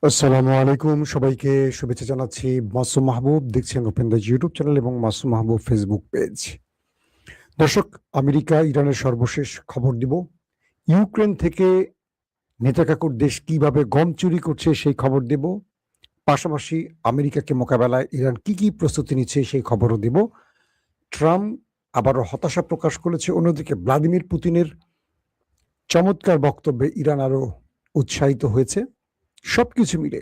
আসসালামু আলাইকুম, সবাইকে শুভেচ্ছা জানাচ্ছি। মাসুম মাহবুব দেখছেন ওপেন দ্য ইউটিউব চ্যানেল এবং মাসুম মাহবুব ফেসবুক পেজ। দর্শক, আমেরিকা ইরানের সর্বশেষ খবর দিব। ইউক্রেন থেকে নেতাকাকুর দেশ কিভাবে গম চুরি করছে সেই খবর দেব। পাশাপাশি আমেরিকাকে মোকাবেলায় ইরান কি কি প্রস্তুতি নিচ্ছে সেই খবরও দেব। ট্রাম্প আবারও হতাশা প্রকাশ করেছে, অন্যদিকে ভ্লাদিমির পুতিনের চমৎকার বক্তব্যে ইরান আরো উৎসাহিত হয়েছে। সবকিছু মিলে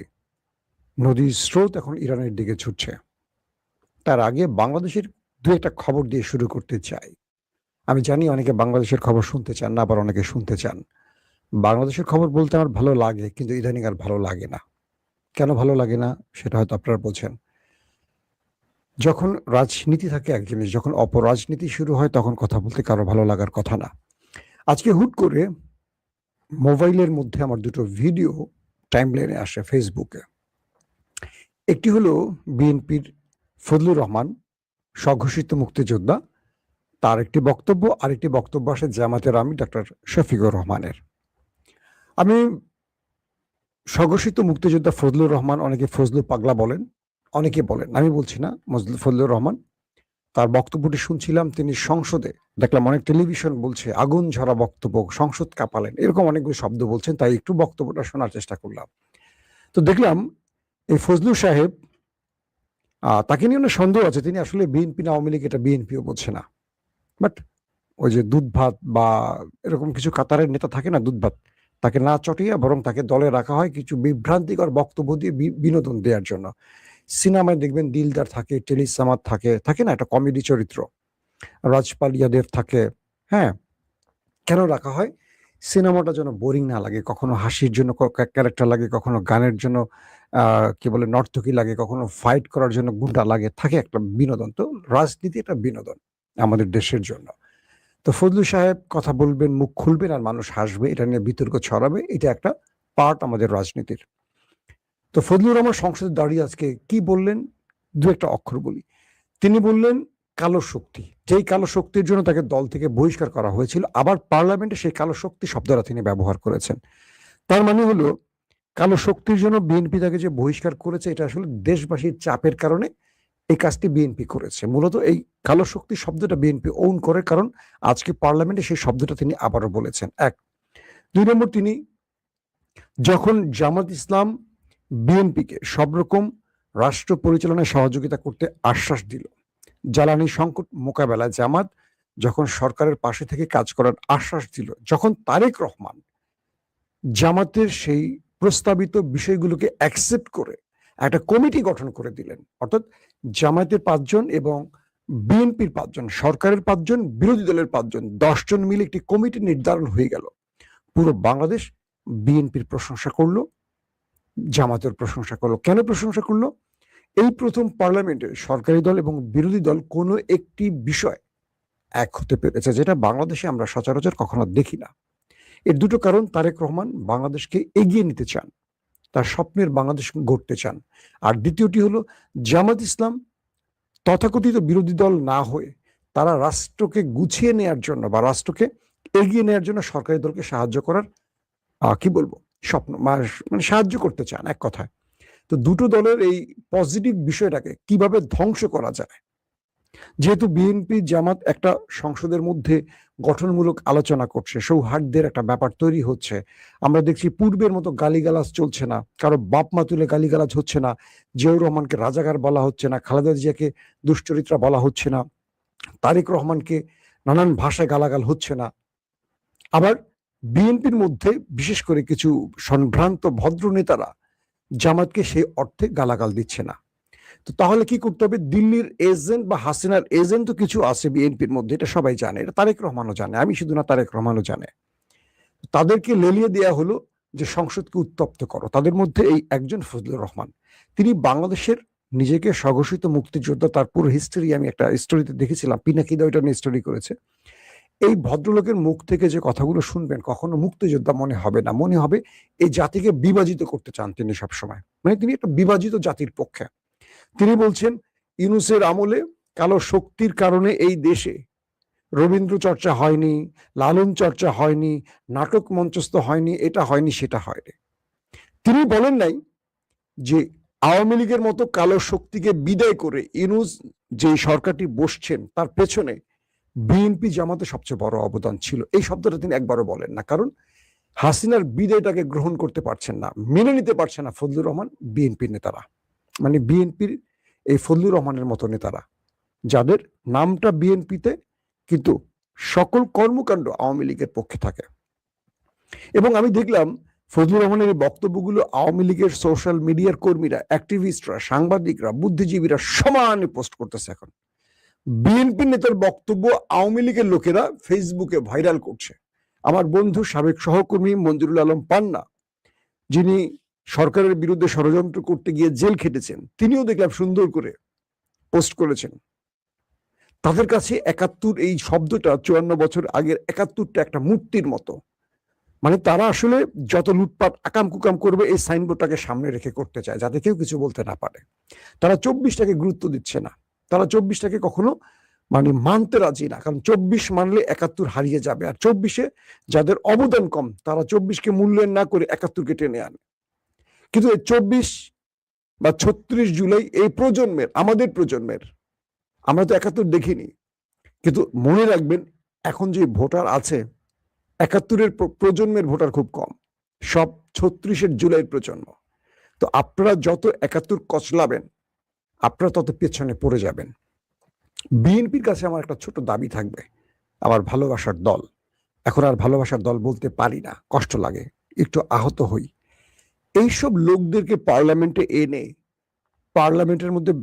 নদীর স্রোত এখন ইরানের দিকে ছুটছে। তার আগে বাংলাদেশের দু একটা খবর দিয়ে শুরু করতে চাই। আমি জানি অনেকে বাংলাদেশের খবর শুনতে চান না, আবার অনেকে শুনতে চান। বাংলাদেশের খবর বলতে আমার ভালো লাগে, কিন্তু ইদানিং আর ভালো লাগে না। কেন ভালো লাগে না সেটা হয়তো আপনারা বোঝেন। যখন রাজনীতি থাকে এক জিনিস, যখন অপরাজনীতি শুরু হয় তখন কথা বলতে কারো ভালো লাগার কথা না। আজকে হুট করে মোবাইলের মধ্যে আমার দুটো ভিডিও টাইমলাইনে আসে ফেসবুকে। একটি হলো বিএনপির ফজলুর রহমান, স্বঘোষিত মুক্তিযোদ্ধা, তার একটি বক্তব্য, আরেকটি বক্তব্য আসে জামাতের আমির ডক্টর শফিকুর রহমানের। আমি স্বঘোষিত মুক্তিযোদ্ধা ফজলুর রহমান, অনেকে ফজলু পাগলা বলেন, অনেকে বলেন, আমি বলছি না, ফজলুর রহমান, তার বক্তব্যটি শুনছিলাম। তিনি সংসদে দেখলাম অনেক টেলিভিশন বলছে আগুন ঝরা বক্তব্য, সংসদ কাঁপালেন, এরকম অনেকগুলো শব্দ বলছেন, তাই একটু বক্তব্যটা শোনার চেষ্টা করলাম। তো দেখলাম এই ফজলু সাহেব, তাকে নিয়ে অনেক সন্দেহ আছে, তিনি আসলে বিএনপি না আওয়ামী লীগ এটা বিএনপিও বলছে না। বাট ওই যে দুধ ভাত বা এরকম কিছু কাতারের নেতা থাকে না, দুধ ভাত, তাকে না চটিয়ে বরং তাকে দলে রাখা হয় কিছু বিভ্রান্তিকর বক্তব্য দিয়ে বিনোদন দেওয়ার জন্য। সিনেমায় দেখবেন দিলদার থাকে, টেলিসামাদ থাকে, থাকে না একটা কমেডি চরিত্র, রাজপাল ইয়াদেব থাকে। হ্যাঁ, কেন রাখা হয়? সিনেমাটা যেন বোরিং না লাগে, কখনো হাসির জন্য ক্যারেক্টার লাগে, কখনো গানের জন্য কি বলে নর্তকী লাগে, কখনো ফাইট করার জন্য গুন্ডা লাগে, থাকে একটা বিনোদন। তো রাজনীতি একটা বিনোদন আমাদের দেশের জন্য। তো ফজলু সাহেব কথা বলবেন, মুখ খুলবেন আর মানুষ হাসবে, এটা নিয়ে বিতর্ক ছড়াবে, এটা একটা পার্ট আমাদের রাজনীতির। তো ফজলুর রহমান সংসদে দাঁড়িয়ে আজকে কি বললেন, দু একটা অক্ষর বলি। তিনি বললেন কালো শক্তি, যেই কালো শক্তির জন্য তাকে দল থেকে বহিষ্কার করা হয়েছিল, আবার পার্লামেন্টে সেই কালো শক্তি শব্দটা তিনি ব্যবহার করেছেন। তার মানে হলো কালো শক্তির জন্য বিএনপি তাকে যে বহিষ্কার করেছে, এটা আসলে দেশবাসীর চাপের কারণে এই কাজটি বিএনপি করেছে। মূলত এই কালো শক্তি শব্দটা বিএনপি ওন করে, কারণ আজকে পার্লামেন্টে সেই শব্দটা তিনি আবারও বলেছেন। এক, দুই নম্বর, তিনি যখন জামাত ইসলাম বিএনপিকে সব রকম রাষ্ট্র পরিচালনায় সহযোগিতা করতে আশ্বাস দিল, জ্বালানি সংকট মোকাবেলায় জামাত যখন সরকারের পাশে থেকে কাজ করার আশ্বাস দিল, যখন তারেক রহমান জামাতের সেই প্রস্তাবিত বিষয়গুলোকে অ্যাকসেপ্ট করে একটা কমিটি গঠন করে দিলেন, অর্থাৎ জামায়াতের 5 জন এবং বিএনপির 5 জন, সরকারের 5 জন, বিরোধী দলের 5 জন, 10 জন মিলে একটি কমিটি নির্ধারণ হয়ে গেল। পুরো বাংলাদেশ বিএনপির প্রশংসা করলো, জামাতের প্রশংসা করলো। কেন প্রশংসা করলো? এই প্রথম পার্লামেন্টে সরকারি দল এবং বিরোধী দল কোনো একটি বিষয় এক হতে পেরেছে, যেটা বাংলাদেশে আমরা সচরাচর কখনো দেখি না। এর দুটো কারণ: তারেক রহমান বাংলাদেশকে এগিয়ে নিতে চান, তার স্বপ্নের বাংলাদেশ গড়তে চান। আর দ্বিতীয়টি হলো জামাত ইসলাম তথাকথিত বিরোধী দল না হয়ে তারা রাষ্ট্রকে গুছিয়ে নেয়ার জন্য বা রাষ্ট্রকে এগিয়ে নেয়ার জন্য সরকারি দলকে সাহায্য করার কি বলবো স্বপ্ন, মানে সাহায্য করতে চান এক কথায়। তো দুটো দলের এই পজিটিভ বিষয়টাকে কিভাবে ধ্বংস করা যায়, যেহেতু বিএনপি জামাত একটা সংসদের মধ্যে গঠনমূলক আলোচনা করছে, সৌহার্দ্যের একটা ব্যাপার তৈরি হচ্ছে, আমরা দেখছি পূর্বের মতো গালিগালাজ চলছে না, কারো বাপ মা তুলে গালিগালাজ হচ্ছে না, জিয়াউর রহমানকে রাজাকার বলা হচ্ছে না, খালেদা জিয়াকে দুশ্চরিত্রা বলা হচ্ছে না, তারেক রহমানকে নানান ভাষায় গালাগাল হচ্ছে না। আবার বিএনপির মধ্যে বিশেষ করে কিছু সম্ভ্রান্ত ভদ্র নেতারা জামাতকে সেই অর্থে গালাগাল দিচ্ছে না। তো তাহলে কি করতে হবে? দিল্লির এজেন্ট বা হাসিনার এজেন্ট তো কিছু আছে বিএনপির মধ্যে, এটা সবাই জানে, এটা তারেক রহমানও জানে, আমি শুধু না, তারেক রহমানও জানে। তাদেরকে লেলিয়ে দেয়া হলো যে সংসদকে উত্তপ্ত করো। তাদের মধ্যে এই একজন ফজলুর রহমান, তিনি বাংলাদেশের নিজেকে স্বঘোষিত মুক্তিযোদ্ধা, তার পুরো হিস্ট্রি আমি একটা স্টোরিতে দেখেছিলাম, পিনাকিদা ওইটা নিয়ে স্টোরি করেছে। এই ভদ্রলোকের মুখ থেকে যে কথাগুলো শুনবেন, কখনো মুক্তিযোদ্ধা মনে হবে না, মনে হবে এই জাতিকে বিভাজিত করতে চান তিনি সবসময়, মানে তিনি একটা বিভাজিত জাতির পক্ষে। তিনি বলছেন ইউনূসের আমলে কালো শক্তির কারণে এই দেশে রবীন্দ্র চর্চা হয়নি, লালন চর্চা হয়নি, নাটক মঞ্চস্থ হয়নি, এটা হয়নি সেটা হয়নি। তিনি বলেন নাই যে আওয়ামী লীগের মতো কালো শক্তিকে বিদায় করে ইউনূস যে সরকারটি বসছেন তার পেছনে বিএনপি জামাতের সবচেয়ে বড় অবদান ছিল। এই শব্দটা তিনি একবারও বলেন না, কারণ হাসিনার বিদায়টাকে গ্রহণ করতে পারছেন না, মেনে নিতে পারছেন না ফজলুর রহমান, বিএনপির নেতারা, মানে বিএনপির এই ফজলুর রহমানের মতো নেতারা, যাদের নামটা বিএনপিতে কিন্তু সকল কর্মকাণ্ড আওয়ামী লীগের পক্ষে থাকে। এবং আমি দেখলাম ফজলুর রহমানের এই বক্তব্যগুলো আওয়ামী লীগের সোশ্যাল মিডিয়ার কর্মীরা, অ্যাক্টিভিস্টরা, সাংবাদিকরা, বুদ্ধিজীবীরা সমানে পোস্ট করতেছে। এখন বিএনপি নেতার বক্তব্য আওয়ামী লীগের লোকেরা ফেসবুকে ভাইরাল করছে। আমার বন্ধু সাবেক সহকর্মী মঞ্জুরুল আলম পান্না, যিনি সরকারের বিরুদ্ধে ষড়যন্ত্র করতে গিয়ে জেল খেটেছেন, তিনিও দেখলাম সুন্দর করে পোস্ট করেছেন। তাদের কাছে ৭১ এই শব্দটা ৫৪ বছর আগের ৭১টা একটা মূর্তির মতো। মানে তারা আসলে যত লুটপাট আকাম কুকাম করবে এই সাইনবোর্ডটাকে সামনে রেখে করতে চায়, যাতে কেউ কিছু বলতে না পারে। তারা ২৪টাকে গুরুত্ব দিচ্ছে না, তারা ২৪টাকে কখনো মানে মানতে রাজি না, কারণ ২৪ মানলে ৭১ হারিয়ে যাবে। আর ২৪-এ যাদের অবদান কম তারা ২৪কে মূল্যায়ন না করে ৭১কে টেনে আনে। কিন্তু এই ২৪ বা ৩৬ জুলাই এই প্রজন্মের, আমাদের প্রজন্মের, আমরা তো ৭১ দেখিনি, কিন্তু মনে রাখবেন এখন যে ভোটার আছে ৭১-এর প্রজন্মের ভোটার খুব কম, সব ৩৬-এর জুলাইয়ের প্রজন্ম। তো আপনারা যত ৭১ কচলাবেন আপনারা তত পেছনে পড়ে যাবেন। বিএনপির কাছে আমার একটা ছোট দাবি থাকবে, আমার ভালোবাসার দল, এখন আর ভালোবাসার দল বলতে পারি না, কষ্ট লাগে, একটু আহত হই। এইসব লোকদেরকে পার্লামেন্টে এনে পার্লামেন্টের মধ্যে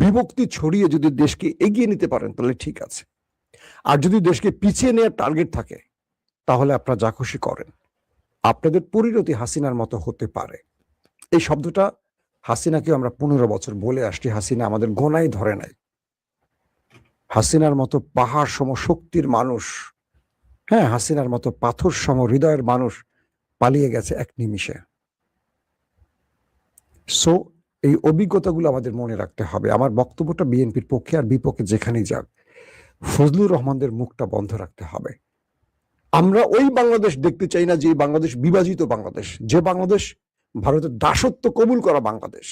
বিভক্তি ছড়িয়ে যদি দেশকে এগিয়ে নিতে পারেন তাহলে ঠিক আছে, আর যদি দেশকে পিছিয়ে নেওয়ার টার্গেট থাকে তাহলে আপনারা যা খুশি করেন। আপনাদের পরিণতি হাসিনার মতো হতে পারে। এই শব্দটা হাসিনাকে আমরা ১৫ বছর বলে আসছি, হাসিনা আমাদের গোনাই ধরে নাই। হাসিনার মতো পাহাড় সম শক্তির মানুষ, হ্যাঁ, হাসিনার মতো পাথর সম হৃদয়ের মানুষ পালিয়ে গেছে এক নিমিষে। সো এই অভিজ্ঞতাগুলো আমাদের মনে রাখতে হবে। আমার বক্তব্যটা বিএনপির পক্ষে আর বিপক্ষে যেখানেই যাক, ফজলুর রহমানদের মুখটা বন্ধ রাখতে হবে। আমরা ওই বাংলাদেশ দেখতে চাই না যে বাংলাদেশ বিভাজিত বাংলাদেশ, যে বাংলাদেশ ভারতের দাসত্ব কবুল করা বাংলাদেশ।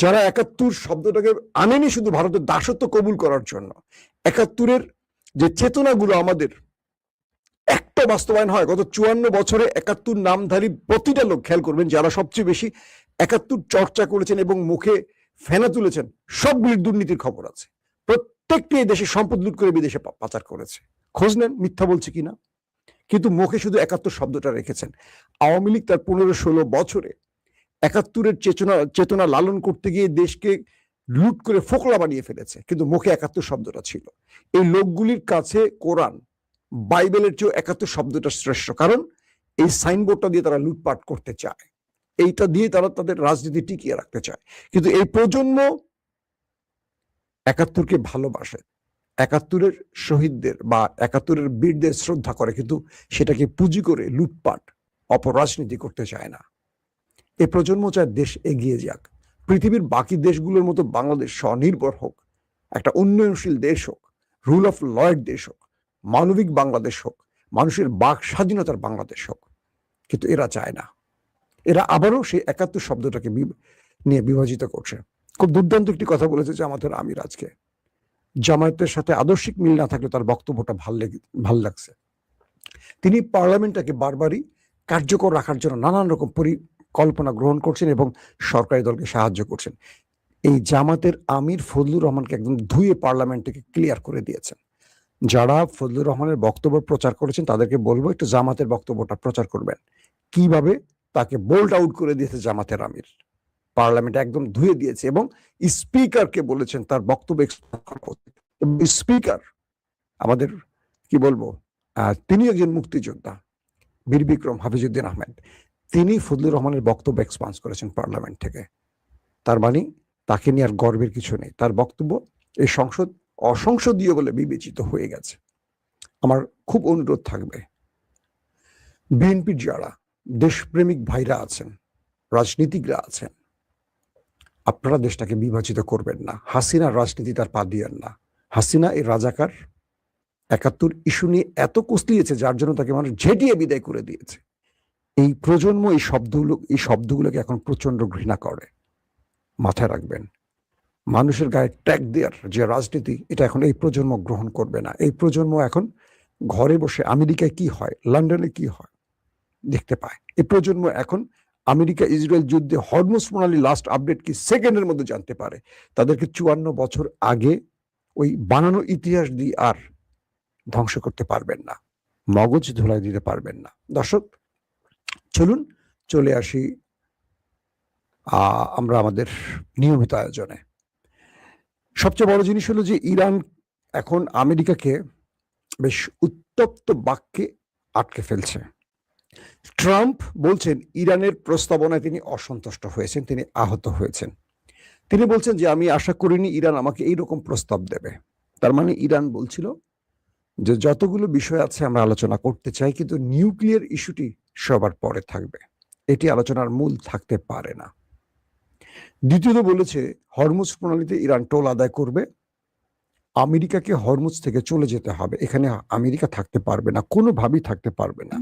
যারা ৭১ শব্দটাকে আনেনি শুধু ভারতের দাসত্ব কবুল করার জন্য, ৭১-এর যে চেতনাগুলো আমাদের একটা বাস্তবায়ন হয় গত ৫৪ বছরে ৭১ নামধারী প্রতিটা লোক, খেয়াল করবেন যারা সবচেয়ে বেশি ৭১ চর্চা করেছেন এবং মুখে ফেনা তুলেছেন, সবগুলির দুর্নীতির খবর আছে। প্রত্যেকটি দেশে সম্পদ লুট করে বিদেশে পাচার করেছে, খোঁজ নেন মিথ্যা বলছে কিনা। কিন্তু মুখে শুধু ৭১ শব্দটা রেখেছেন। আওয়ামী লীগ তার ১৫-১৬ বছরে ৭১-এর চেতনা লালন করতে গিয়ে দেশকে লুট করে ফোকলা বানিয়ে ফেলেছে, কিন্তু মুখে ৭১ শব্দটা ছিল। এই লোকগুলির কাছে কোরআন বাইবেলের চেয়েও ৭১ শব্দটা শ্রেষ্ঠ, কারণ এই সাইনবোর্ডটা দিয়ে তারা লুটপাট করতে চায়, এইটা দিয়ে তারা তাদের রাজনীতি টিকিয়ে রাখতে চায়। কিন্তু এই প্রজন্ম ৭১-কে ভালোবাসে, ৭১-এর শহীদদের বা ৭১-এর বীরদের শ্রদ্ধা করে, কিন্তু সেটাকে পুঁজি করে লুটপাট অপরাজনীতি করতে চায় না। এই প্রজন্ম চায় দেশ এগিয়ে যাক, পৃথিবীর বাকি দেশগুলোর মতো বাংলাদেশ স্বনির্ভর হোক, একটা উন্নয়নশীল দেশ হোক, রুল অফ লয়ের দেশ হোক, মানবিক বাংলাদেশ হোক, মানুষের বাক স্বাধীনতার বাংলাদেশ হোক। কিন্তু এরা চায় না, এরা আবারও সেই ৭১ শব্দটাকে নিয়ে বিভাজিত করছে। খুব দুর্দান্ত একটি কথা বলেছে জামাতের আমির আজকে। জামায়াতের সাথে আদর্শিক মিল না থাকলে তার বক্তব্যটা ভাল লাগছে। তিনি পার্লামেন্টটাকে বারবারই কার্যকর রাখার জন্য নানান রকম পরিকল্পনা গ্রহণ করছেন এবং সরকারি দলকে সাহায্য করছেন। এই জামাতের আমির ফজলুর রহমানকে একদম ধুয়ে পার্লামেন্টকে ক্লিয়ার করে দিয়েছেন। যারা ফজলুর রহমানের বক্তব্য প্রচার করেছেন তাদেরকে বলবো একটু জামাতের বক্তব্যটা প্রচার করবেন। কিভাবে তাকে বোল্ড আউট করে দিয়েছে জামাতের আমির, পার্লামেন্টে একদম ধুয়ে দিয়েছে এবং স্পিকারকে বলেছেন তার বক্তব্য। স্পিকার আমাদের কি বলবো, তিনি একজন মুক্তিযোদ্ধা, বীর বিক্রম হাফিজউদ্দিন আহমেদ, তিনি ফজলুর রহমানের বক্তব্য এক্সপান্স করেছেন পার্লামেন্ট থেকে। তার মানে তাকে নিয়ে আর গর্বের কিছু নেই, তার বক্তব্য এই সংসদ অসংসদীয় বলে বিবেচিত হয়ে গেছে। আমার খুব অনুরোধ থাকবে, বিএনপির যারা দেশপ্রেমিক ভাইরা আছেন, রাজনীতিকরা আছেন, আপনারা দেশটাকে বিভাজিত করবেন না। হাসিনার রাজনীতি তার পা দিয়েন না। হাসিনা এই রাজাকার ৭১ ইস্যু নিয়ে এত কুস্তিয়েছে যার জন্য তাকে মানুষ ঝেঁটিয়ে বিদায় করে দিয়েছে। এই প্রজন্ম এই শব্দগুলোকে এখন প্রচন্ড ঘৃণা করে। মাথায় রাখবেন, মানুষের গায়ে ট্যাগ দেওয়ার যে রাজনীতি, এটা এখন এই প্রজন্ম গ্রহণ করবে না। এই প্রজন্ম এখন ঘরে বসে আমেরিকায় কি হয়, লন্ডনে কি হয় দেখতে পায়। এই প্রজন্ম এখন আমেরিকা ইসরায়েল যুদ্ধে হরমুজ প্রণালী লাস্ট আপডেট কি সেকেন্ডের মধ্যে জানতে পারে। তাদেরকে 54 বছর আগে ওই বানানো ইতিহাস দিয়ে আর ধ্বংস করতে পারবেন না, মগজ ধুলাই দিতে পারবেন না। দর্শক, চলুন চলে আসি আমরা আমাদের নিয়মিত আয়োজনে। সবচেয়ে বড় জিনিস হলো যে ইরান এখন আমেরিকাকে বেশ উত্তপ্ত বাক্যে আটকে ফেলছে। ট্রাম্প বলছেন ইরানের প্রস্তাবনায় তিনি অসন্তুষ্ট হয়েছেন, তিনি আহত হয়েছেন। তিনি বলছেন যে আমি আশা করিনি ইরান আমাকে এইরকম প্রস্তাব দেবে। তার মানে ইরান বলছিল যে যতগুলো বিষয় আছে আমরা আলোচনা করতে চাই, কিন্তু নিউক্লিয়ার ইস্যুটি সবার পরে থাকবে, এটি আলোচনার মূল থাকতে পারে না। দ্বিতীয়ত বলেছে হরমুজ প্রণালীতে ইরান টোল আদায় করবে, আমেরিকাকে হরমুজ থেকে চলে যেতে হবে, এখানে আমেরিকা থাকতে পারবে না, কোনোভাবেই থাকতে পারবে না।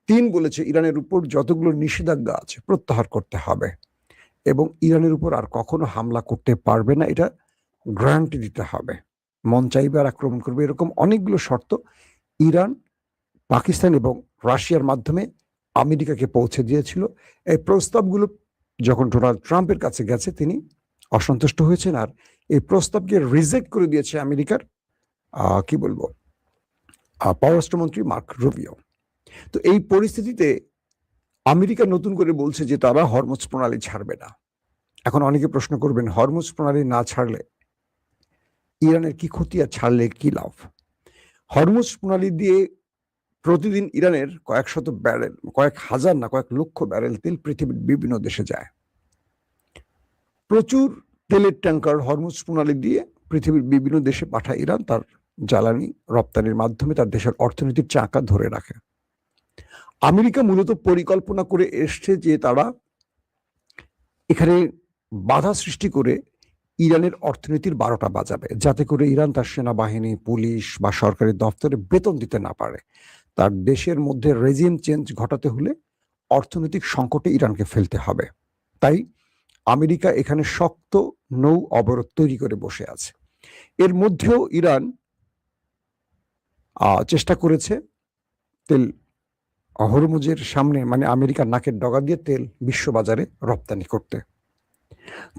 3 বলেছে ইরানের উপর যতগুলো নিষেধাজ্ঞা আছে প্রত্যাহার করতে হবে এবং ইরানের উপর আর কখনো হামলা করতে পারবে না, এটা গ্যারান্টি দিতে হবে। মন চাইবে আর আক্রমণ করবে, এরকম অনেকগুলো শর্ত ইরান, পাকিস্তান এবং রাশিয়ার মাধ্যমে আমেরিকাকে পৌঁছে দিয়েছিল। এই প্রস্তাবগুলো যখন ডোনাল্ড ট্রাম্পের কাছে গেছে তিনি অসন্তুষ্ট হয়েছেন, আর এই প্রস্তাবকে রিজেক্ট করে দিয়েছে আমেরিকার কি বলবো পররাষ্ট্রমন্ত্রী মার্ক রুবিও। তো এই পরিস্থিতিতে আমেরিকা নতুন করে বলছে যে তারা হরমুজ প্রণালী ছাড়বে না। এখন অনেকে প্রশ্ন করবেন, হরমুজ প্রণালী না ছাড়লে ইরানের কি ক্ষতি আর ছাড়লে কি লাভ? হরমুজ প্রণালী দিয়ে প্রতিদিন ইরানের কয়েক শত ব্যারেল, কয়েক হাজার না কয়েক লক্ষ ব্যারেল তেল পৃথিবীর বিভিন্ন দেশে যায়। প্রচুর তেলের ট্যাঙ্কার হরমুজ প্রণালী দিয়ে পৃথিবীর বিভিন্ন দেশে পাঠায় ইরান, তার জ্বালানি রপ্তানির মাধ্যমে তার দেশের অর্থনীতির চাকা ধরে রাখে। আমেরিকা মূলত পরিকল্পনা করে এসছে যে তারা এখানে বাধা সৃষ্টি করে ইরানের অর্থনীতির 12টা বাজাবে, যাতে করে ইরান তার সেনাবাহিনী, পুলিশ বা সরকারি দপ্তরে বেতন দিতে না পারে। তার দেশের মধ্যে রেজিম চেঞ্জ ঘটাতে হলে অর্থনৈতিক সংকটে ইরানকে ফেলতে হবে। তাই আমেরিকা এখানে শক্ত নৌ অবরোধ তৈরি করে বসে আছে। এর মধ্যেও ইরান চেষ্টা করেছে তেল হরমুজের সামনে, মানে আমেরিকার নাকের ডগা দিয়ে তেল বিশ্ববাজারে রপ্তানি করতে।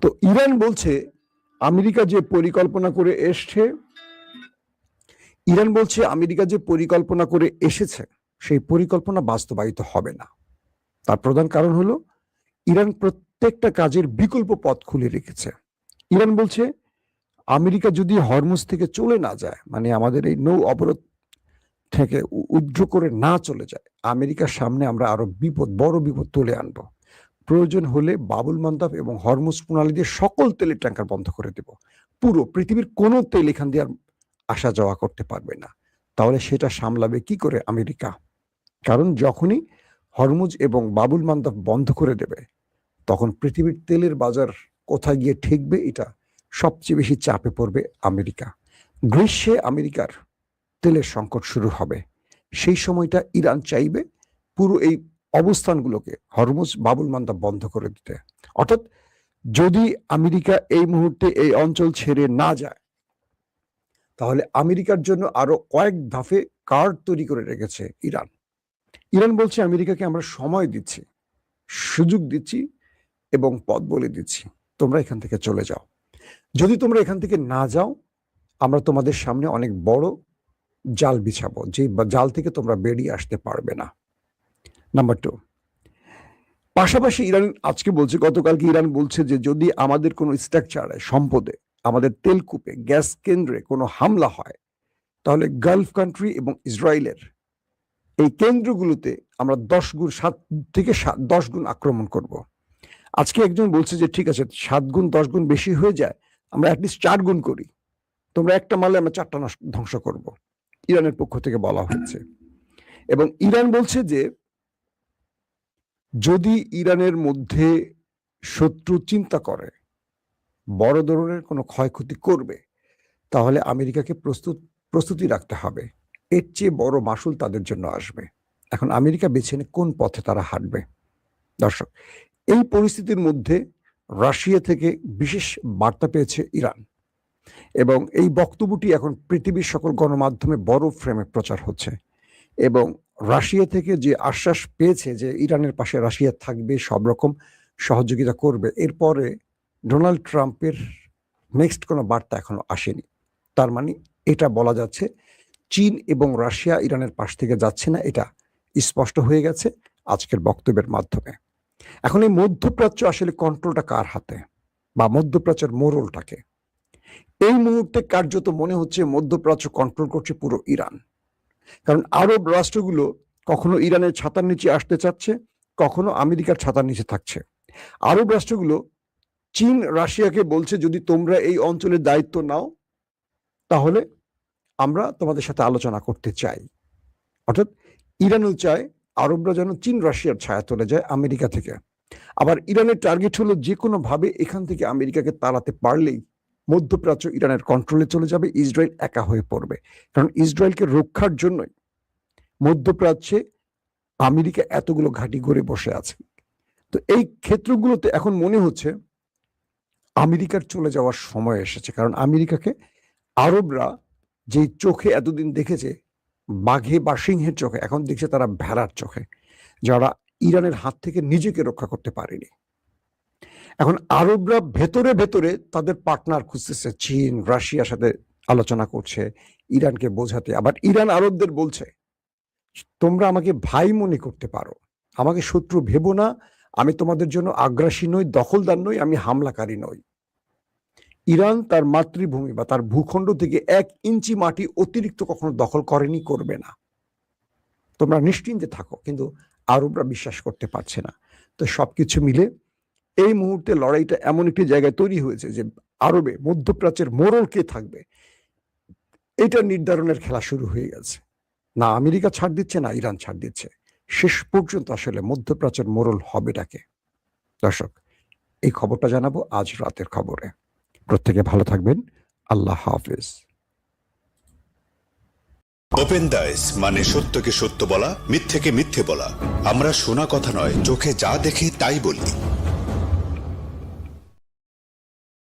তো ইরান বলছে আমেরিকা যে পরিকল্পনা করে এসছে, ইরান বলছে আমেরিকা যে পরিকল্পনা করে এসেছে সেই পরিকল্পনা বাস্তবায়িত হবে না। তার প্রধান কারণ হলো ইরান প্রত্যেকটা কাজের বিকল্প পথ খুলে রেখেছে। ইরান বলছে আমেরিকা যদি হরমুজ থেকে চলে না যায়, মানে আমাদের এই নৌ অবরোধ থেকে উদ্র করে না চলে যায়, আমেরিকার সামনে আমরা আরো বড় বিপদ তুলে আনবো। প্রয়োজন হলে বাবুল মান্দাব এবং হরমুজ প্রণালী দিয়ে সকল তেলের ট্যাঙ্কার বন্ধ করে দেব, পুরো পৃথিবীর কোনো তেল এখান দিয়ে আর আসা যাওয়া করতে পারবে না। তাহলে সেটা সামলাবে কি করে আমেরিকা? কারণ যখনই হরমুজ এবং বাবুল মান্দাব বন্ধ করে দেবে, তখন পৃথিবীর তেলের বাজার কোথায় গিয়ে ঠেকবে, এটা সবচেয়ে বেশি চাপে পড়বে আমেরিকা। গ্রীষ্মে আমেরিকার তেলের সংকট শুরু হবে, সেই সময়টা ইরান চাইবে পুরো এই অবস্থানগুলোকে হরমুজ বাবুল মান্দাব বন্ধ করে দিতে। অর্থাৎ যদি আমেরিকা এই মুহূর্তে এই অঞ্চল ছেড়ে না যায়, তাহলে আমেরিকার জন্য আরো কয়েক ধাপে কার্ড তৈরি করে রেখেছে ইরান। ইরান বলছে আমেরিকাকে আমরা সময় দিচ্ছি, সুযোগ দিচ্ছি এবং পথ বলে দিচ্ছি, তোমরা এখান থেকে চলে যাও। যদি তোমরা এখান থেকে না যাও, আমরা তোমাদের সামনে অনেক বড় জাল বিছাবো, যে জাল থেকে তোমরা বেরিয়ে আসতে পারবে না। নাম্বার 2, পাশাপাশি ইরান আজকে বলছে, গতকালকে ইরান বলছে যে যদি আমাদের কোনো স্ট্রাকচারে, সম্পদে, আমাদের তেলকূপে, গ্যাস কেন্দ্রে কোনো হামলা হয়, তাহলে গালফ কান্ট্রি এবং ইসরায়েলের এই কেন্দ্রগুলোতে আমরা 7 থেকে 10 গুণ আক্রমণ করব। আজকে একজন বলছে যে ঠিক আছে, 7 গুণ 10 গুণ বেশি হয়ে যায়, আমরা অ্যাটলিস্ট 4 গুণ করি, তোমরা একটা মারলে আমরা 4টা ধ্বংস করব, ইরানের পক্ষ থেকে বলা হচ্ছে। এবং ইরান বলছে যে যদি ইরানের মধ্যে শত্রু চিন্তা করে বড় ধরনের কোনো ক্ষয়ক্ষতি করবে, তাহলে আমেরিকাকে প্রস্তুতি রাখতে হবে, এর চেয়ে বড় মাসুল তাদের জন্য আসবে। এখন আমেরিকা বেছে নেয় কোন পথে তারা হাঁটবে। দর্শক, এই পরিস্থিতির মধ্যে রাশিয়া থেকে বিশেষ বার্তা পেয়েছে ইরান, এবং এই বক্তব্যটি এখন পৃথিবীর সকল গণমাধ্যমে বড় ফ্রেমে প্রচার হচ্ছে। এবং রাশিয়া থেকে যে আশ্বাস পেয়েছে যে ইরানের পাশে রাশিয়া থাকবে, সব রকম সহযোগিতা করবে, এরপরে ডোনাল্ড ট্রাম্পের নেক্সট কোনো বার্তা এখনো আসেনি। তার মানে এটা বলা যাচ্ছে চীন এবং রাশিয়া ইরানের পাশ থেকে যাচ্ছে না, এটা স্পষ্ট হয়ে গেছে আজকের বক্তব্যের মাধ্যমে। এখন এই মধ্যপ্রাচ্য আসলে কন্ট্রোলটা কার হাতে, বা মধ্যপ্রাচ্যের মোড়লটাকে? এই মুহূর্তে কার্যত মনে হচ্ছে মধ্যপ্রাচ্য কন্ট্রোল করছে পুরো ইরান। কারণ আরব রাষ্ট্রগুলো কখনো ইরানের ছাতার নিচে আসতে চাচ্ছে, কখনো আমেরিকার ছাতার নিচে থাকছে। আরব রাষ্ট্রগুলো চীন রাশিয়াকে বলছে যদি তোমরা এই অঞ্চলের দায়িত্ব নাও তাহলে আমরা তোমাদের সাথে আলোচনা করতে চাই। অর্থাৎ ইরানও চায় আরবরা যেন চীন রাশিয়ার ছায়া চলে যায় আমেরিকা থেকে। আবার ইরানের টার্গেট হলো যে কোনো ভাবে এখান থেকে আমেরিকাকে তাড়াতে পারলেই মধ্যপ্রাচ্য ইরানের কন্ট্রোলে চলে যাবে, ইসরায়েল একা হয়ে পড়বে। কারণ ইসরায়েলকে রক্ষার জন্যই মধ্যপ্রাচ্যে আমেরিকা এতগুলো ঘাঁটি গড়ে বসে আছে। তো এই ক্ষেত্রগুলোতে এখন মনে হচ্ছে আমেরিকার চলে যাওয়ার সময় এসেছে। কারণ আমেরিকাকে আরবরা যেই চোখে এতদিন দেখেছে বাঘে বা সিংহের চোখে, এখন দেখছে তারা ভেড়ার চোখে, যারা ইরানের হাত থেকে নিজেকে রক্ষা করতে পারেনি। এখন আরবরা ভেতরে ভেতরে তাদের পার্টনার খুঁজতেছে, চীন রাশিয়ার সাথে আলোচনা করছে ইরানকে বোঝাতে। আবার ইরান আরবদের বলছে তোমরা আমাকে ভাই মনে করতে পারো, আমাকে শত্রু ভেবো না, আমি তোমাদের জন্য আগ্রাসী নই, দখলদার নই, আমি হামলাকারী নই। ইরান তার মাতৃভূমি বা তার ভূখণ্ড থেকে 1 ইঞ্চি মাটি অতিরিক্ত কখনো দখল করেনি, করবে না, তোমরা নিশ্চিন্তে থাকো। কিন্তু আরবরা বিশ্বাস করতে পারছে না। তো সবকিছু মিলে এই মুহূর্তে লড়াইটা এমন একটি জায়গায় তৈরি হয়েছে যে আরবে মধ্যপ্রাচ্যের মোড়ল কে থাকবে এটা নির্ধারণের খেলা শুরু হয়ে গেছে। না আমেরিকা ছাড় দিচ্ছে, না ইরান ছাড় দিচ্ছে। শেষ পর্যন্ত আসলে মধ্যপ্রাচ্যের মোড়ল হবেটাকে? দর্শক, এই খবরটা জানাবো আজ রাতের খবরে। প্রত্যেকে ভালো থাকবেন। আল্লাহ হাফেজ। ওপেন দাইস মানে সত্যকে সত্য বলা, মিথ্যেকে মিথ্যে বলা। আমরা শোনা কথা নয়, চোখে যা দেখি তাই বলি।